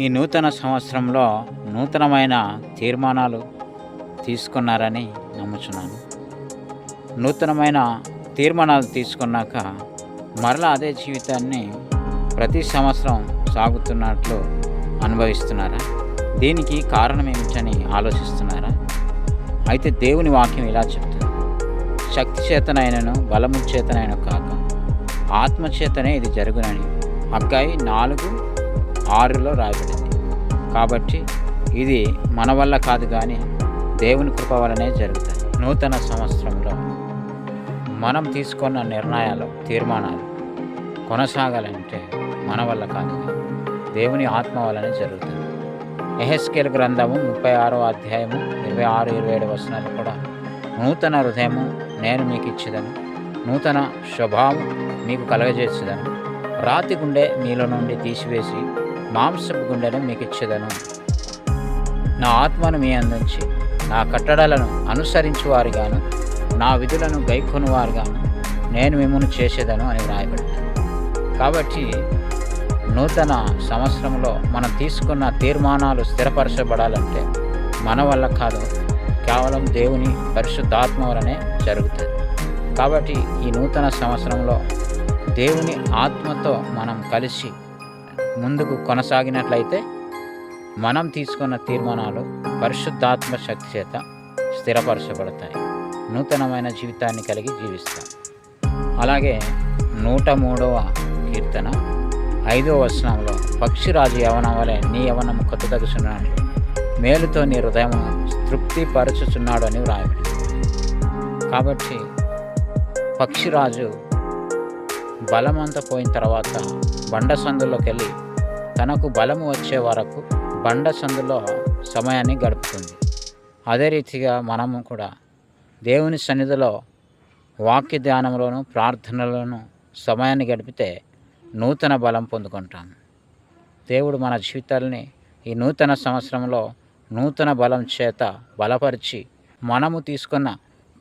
ఈ నూతన సంవత్సరంలో నూతనమైన తీర్మానాలు తీసుకున్నారని నమ్ముచున్నాను. నూతనమైన తీర్మానాలు తీసుకున్నాక మరలా అదే జీవితాన్ని ప్రతి సంవత్సరం సాగుతున్నట్లు అనుభవిస్తున్నారా? దీనికి కారణం ఏమిటని ఆలోచిస్తున్నారా? అయితే దేవుని వాక్యం ఇలా చెప్తుంది, శక్తి చేతనైనను బలము చేతనైన కాక ఆత్మచేతనే ఇది జరుగునని హగ్గయి 4:6 రాయబడింది. కాబట్టి ఇది మన వల్ల కాదు కానీ దేవుని కృప వలనే జరుగుతుంది. నూతన సంవత్సరంలో మనం తీసుకున్న నిర్ణయాలు, తీర్మానాలు కొనసాగాలంటే మన వల్ల కాదు కానీ దేవుని ఆత్మ వలనే జరుగుతుంది. యెహెజ్కేలు గ్రంథము 36వ అధ్యాయము 26-27 కూడా, నూతన హృదయము నేను మీకు ఇచ్చేదను, నూతన స్వభావం మీకు కలగజేసేదను, రాతి గుండె మీలో నుండి తీసివేసి మాంసపు గుండెను మీకు ఇచ్చేదను, నా ఆత్మను మీ అందించి నా కట్టడలను అనుసరించువారుగాను నా విధులను గైకొనువారుగాను నేను మిమ్మల్ని చేసేదను అని రాయబడింది. కాబట్టి నూతన సంవత్సరంలో మనం తీసుకున్న తీర్మానాలు స్థిరపరచబడాలంటే మన వల్ల కాదు, కేవలం దేవుని పరిశుద్ధాత్మ వలనే జరుగుతుంది. కాబట్టి ఈ నూతన సంవత్సరంలో దేవుని ఆత్మతో మనం కలిసి ముందుకు కొనసాగినట్లయితే మనం తీసుకున్న తీర్మానాలు పరిశుద్ధాత్మ శక్తి చేత స్థిరపరచబడతాయి. నూతనమైన జీవితాన్ని కలిగి జీవిస్తాం. అలాగే 103వ కీర్తన 5వ వచనంలో, పక్షిరాజు యవనం వలె నీ యవనము కొత్తదగుచున్నాడు, మేలుతో నీ హృదయం తృప్తిపరచుచున్నాడు అని వ్రాయబడింది. కాబట్టి పక్షిరాజు బలమంతా పోయిన తర్వాత బండ సందులోకి వెళ్ళి తనకు బలము వచ్చే వరకు బండ సందులో సమయాన్ని గడుపుతుంది. అదే రీతిగా మనము కూడా దేవుని సన్నిధిలో వాక్య ధ్యానంలోను ప్రార్థనలోను సమయాన్ని గడిపితే నూతన బలం పొందుకుంటాము. దేవుడు మన జీవితాలని ఈ నూతన సంవత్సరంలో నూతన బలం చేత బలపరిచి మనము తీసుకున్న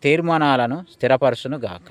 తీర్మానాలను స్థిరపరచును గాక.